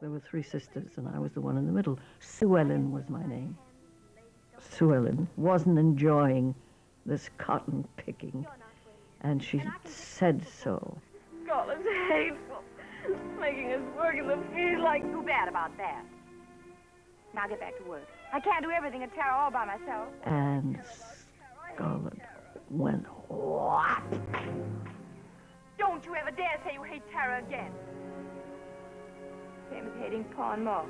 There were three sisters, and I was the one in the middle. Sue Ellen was my name. Sue Ellen wasn't enjoying this cotton picking, and she said so. Scotland's hateful, making us work in the field like... Too bad about that. Now get back to work. I can't do everything at Tara all by myself. And Scarlett went, what? Don't you ever dare say you hate Tara again. Same as hating Pa and Ma.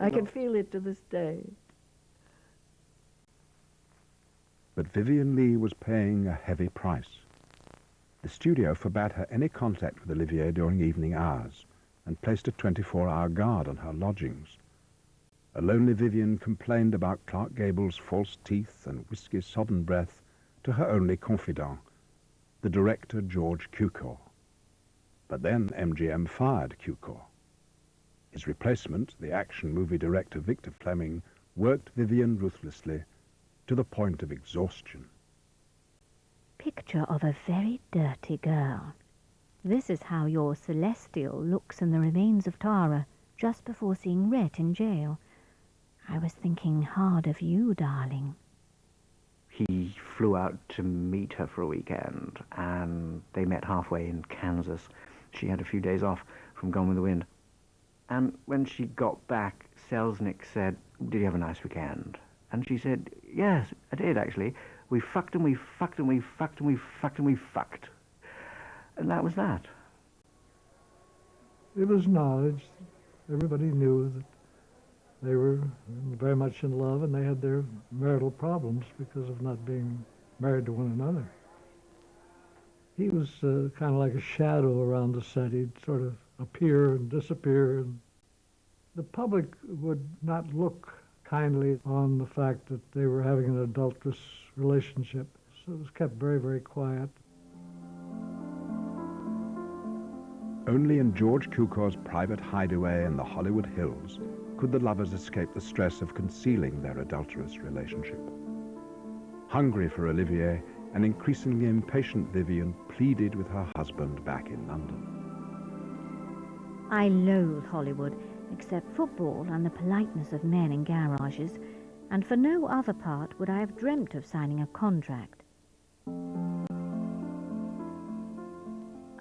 I can feel it to this day. But Vivien Leigh was paying a heavy price. The studio forbade her any contact with Olivier during evening hours and placed a 24-hour guard on her lodgings. A lonely Vivien complained about Clark Gable's false teeth and whiskey-sodden breath to her only confidant, the director George Cukor. But then MGM fired Cukor. His replacement, the action movie director Victor Fleming, worked Vivien ruthlessly to the point of exhaustion. Picture of a very dirty girl. This is how your Celestial looks in The Remains of Tara, just before seeing Rhett in jail. I was thinking hard of you, darling. He flew out to meet her for a weekend, and they met halfway in Kansas. She had a few days off from Gone with the Wind. And when she got back, Selznick said, "Did you have a nice weekend?" And she said, "Yes, I did, actually. We fucked and we fucked and we fucked and we fucked and we fucked." And that was that. It was knowledge. Everybody knew that they were very much in love, and they had their marital problems because of not being married to one another. He was kind of like a shadow around the set. He'd sort of appear and disappear. And the public would not look kindly on the fact that they were having an adulterous relationship. So it was kept very, very quiet. Only in George Cukor's private hideaway in the Hollywood Hills could the lovers escape the stress of concealing their adulterous relationship. Hungry for Olivier, an increasingly impatient Vivien pleaded with her husband back in London. I loathe Hollywood, except football and the politeness of men in garages, and for no other part would I have dreamt of signing a contract.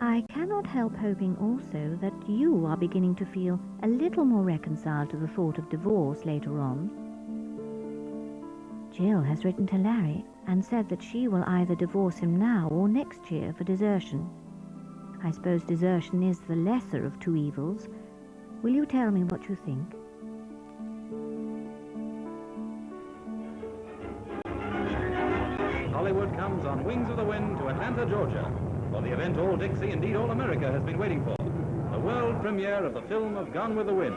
I cannot help hoping also that you are beginning to feel a little more reconciled to the thought of divorce later on. Jill has written to Larry and said that she will either divorce him now or next year for desertion. I suppose desertion is the lesser of two evils. Will you tell me what you think? Hollywood comes on Wings of the Wind to Atlanta, Georgia, for the event all Dixie, indeed all America, has been waiting for. The world premiere of the film of Gone with the Wind,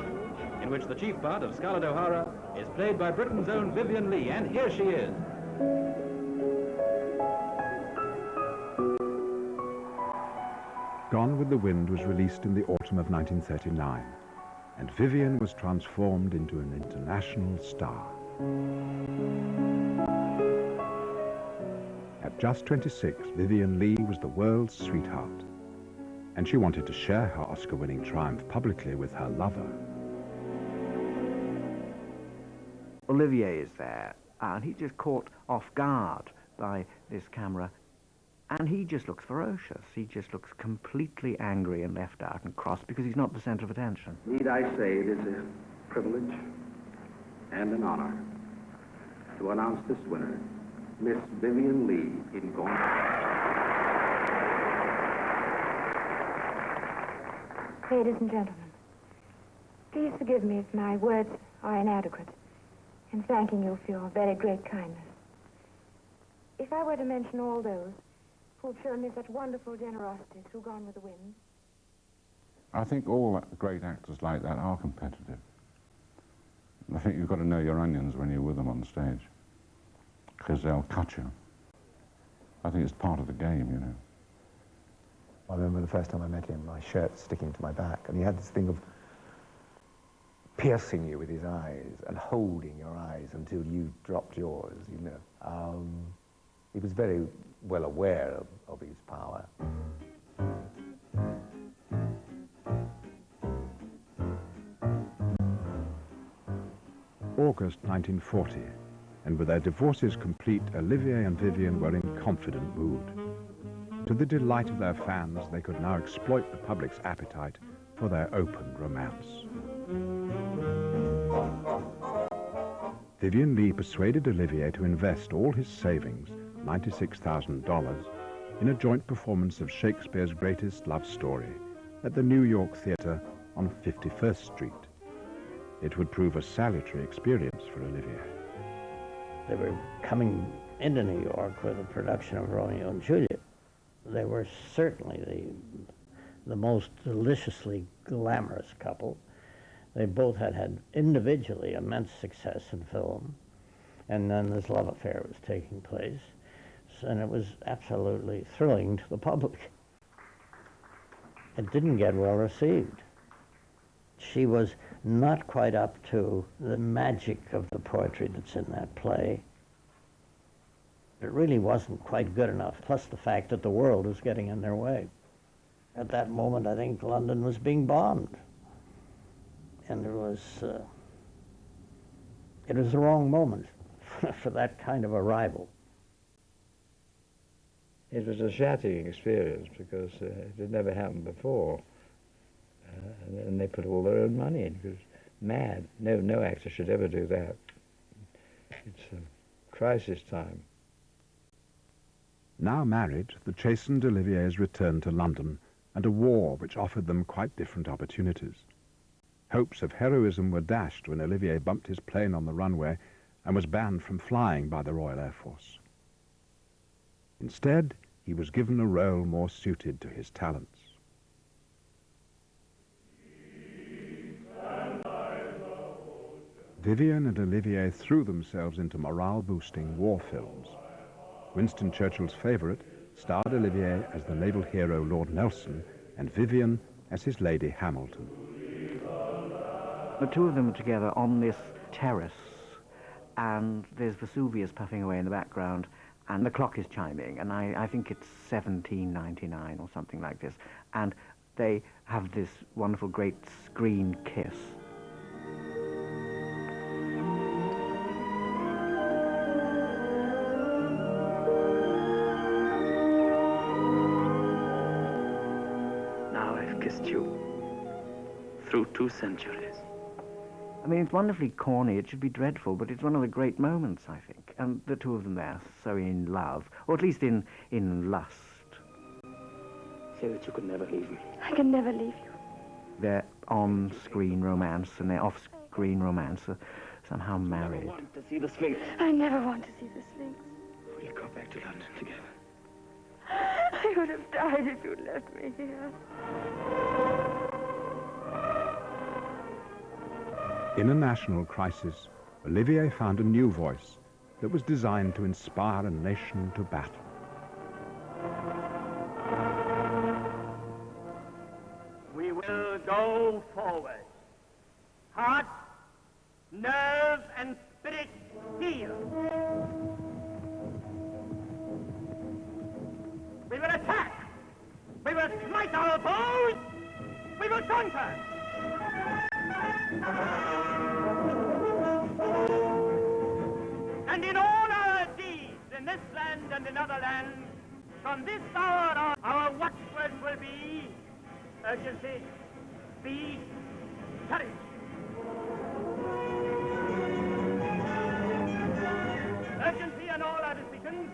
in which the chief part of Scarlett O'Hara is played by Britain's own Vivien Leigh, and here she is. Gone with the Wind was released in the autumn of 1939, and Vivien was transformed into an international star. At just 26, Vivien Leigh was the world's sweetheart, and she wanted to share her Oscar-winning triumph publicly with her lover. Olivier is there, and he just caught off guard by this camera, and he just looks ferocious. He just looks completely angry and left out and cross because he's not the center of attention. Need I say it is a privilege and an honor to announce this winner, Miss Vivien Leigh in Gone. Ladies and gentlemen, please forgive me if my words are inadequate in thanking you for your very great kindness. If I were to mention all those who've shown me such wonderful generosity through Gone with the Wind. I think all great actors like that are competitive. I think you've got to know your onions when you're with them on stage, because they'll cut you. I think it's part of the game, you know. I remember the first time I met him, my shirt sticking to my back, and he had this thing of piercing you with his eyes and holding your eyes until you dropped yours, you know. He was very well aware of his power. August 1940, and with their divorces complete, Olivier and Vivien were in confident mood. To the delight of their fans, they could now exploit the public's appetite for their open romance. Vivien Leigh persuaded Olivier to invest all his savings, $96,000, in a joint performance of Shakespeare's greatest love story at the New York Theatre on 51st Street. It would prove a salutary experience for Olivier. They were coming into New York with a production of Romeo and Juliet. They were certainly the most deliciously glamorous couple. They both had individually immense success in film, and then this love affair was taking place, and it was absolutely thrilling to the public. It didn't get well received. She was not quite up to the magic of the poetry that's in that play. It really wasn't quite good enough, plus the fact that the world was getting in their way. At that moment, I think London was being bombed. And it was the wrong moment for that kind of arrival. It was a shattering experience because it had never happened before. And they put all their own money in. It was mad. No actor should ever do that. It's a crisis time. Now married, the chastened Oliviers returned to London, and a war which offered them quite different opportunities. Hopes of heroism were dashed when Olivier bumped his plane on the runway and was banned from flying by the Royal Air Force. Instead, he was given a role more suited to his talents. Vivien and Olivier threw themselves into morale-boosting war films. Winston Churchill's favourite starred Olivier as the naval hero Lord Nelson and Vivien as his Lady Hamilton. The two of them are together on this terrace, and there's Vesuvius puffing away in the background, and the clock is chiming, and I think it's 1799 or something like this, and they have this wonderful great screen kiss. Now I've kissed you through 2 centuries. I mean, it's wonderfully corny, it should be dreadful, but it's one of the great moments, I think. And the two of them there, so in love, or at least in lust. Say that you could never leave me. I can never leave you. Their on-screen romance and their off-screen romance are somehow married. I want to see the Sphinx. I never want to see the Sphinx. We'll go back to London together. I would have died if you'd left me here. In a national crisis, Olivier found a new voice that was designed to inspire a nation to battle. We will go forward. Heart, nerve, and spirit steel. We will attack. We will smite our foes. We will conquer. And in all our deeds, in this land and in other lands, from this hour on, our watchwords will be urgency, speed, courage. Urgency in all our decisions,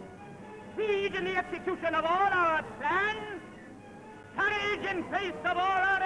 speed in the execution of all our plans, courage in face of all our